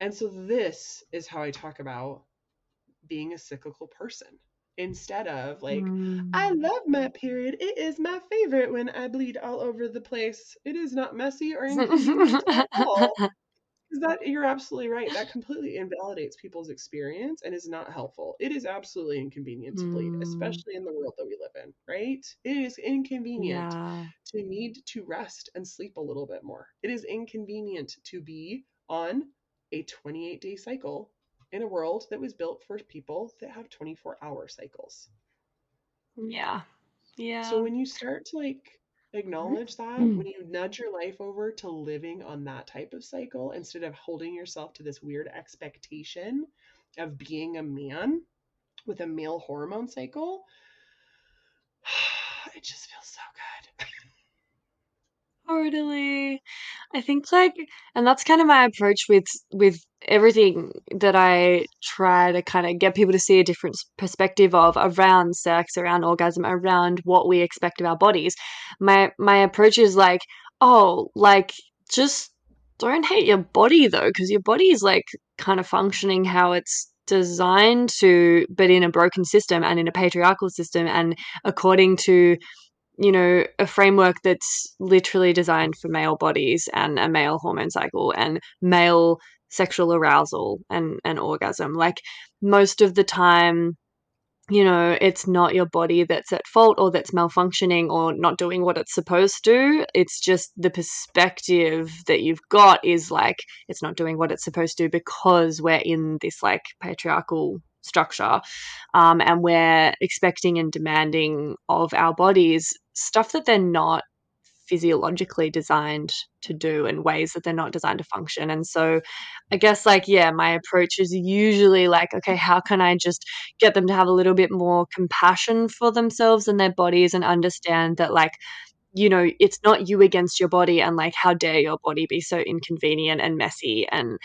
And so this is how I talk about being a cyclical person. Instead of like, I Mm. love my period. It is my favorite when I bleed all over the place. It is not messy or inconvenient at all. Is that you're absolutely right. That completely invalidates people's experience and is not helpful. It is absolutely inconvenient to bleed, Mm. especially in the world that we live in, right? It is inconvenient Yeah. to need to rest and sleep a little bit more. It is inconvenient to be on a 28-day cycle in a world that was built for people that have 24-hour cycles. Yeah. So Yeah. when you start to like acknowledge that, when you nudge your life over to living on that type of cycle instead of holding yourself to this weird expectation of being a man with a male hormone cycle, it just feels so good. Totally. I think like, and that's kind of my approach with everything that I try to kind of get people to see a different perspective of around sex, around orgasm, around what we expect of our bodies. My approach is like, oh, like just don't hate your body though, because your body is like kind of functioning how it's designed to, but in a broken system and in a patriarchal system and according to a framework that's literally designed for male bodies and a male hormone cycle and male sexual arousal and orgasm. Like most of the time, it's not your body that's at fault or that's malfunctioning or not doing what it's supposed to. It's just the perspective that you've got is like it's not doing what it's supposed to because we're in this like patriarchal structure, and we're expecting and demanding of our bodies stuff that they're not physiologically designed to do in ways that they're not designed to function. And so I guess like yeah, my approach is usually like, okay, how can I just get them to have a little bit more compassion for themselves and their bodies and understand that like it's not you against your body and like how dare your body be so inconvenient and messy and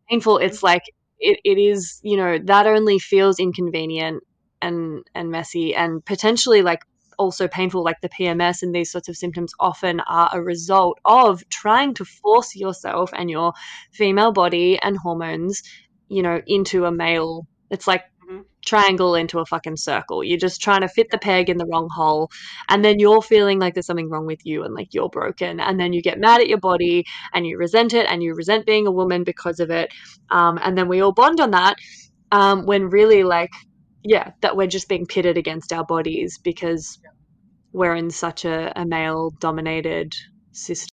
painful. It's like it is, that only feels inconvenient and messy and potentially like also painful. Like the PMS and these sorts of symptoms often are a result of trying to force yourself and your female body and hormones, into a male. It's like Mhm. triangle into a fucking circle. You're just trying to fit the peg in the wrong hole. And then you're feeling like there's something wrong with you and like you're broken. And then you get mad at your body and you resent it and you resent being a woman because of it. And then we all bond on that, when really, like, yeah, that we're just being pitted against our bodies because we're in such a male dominated system.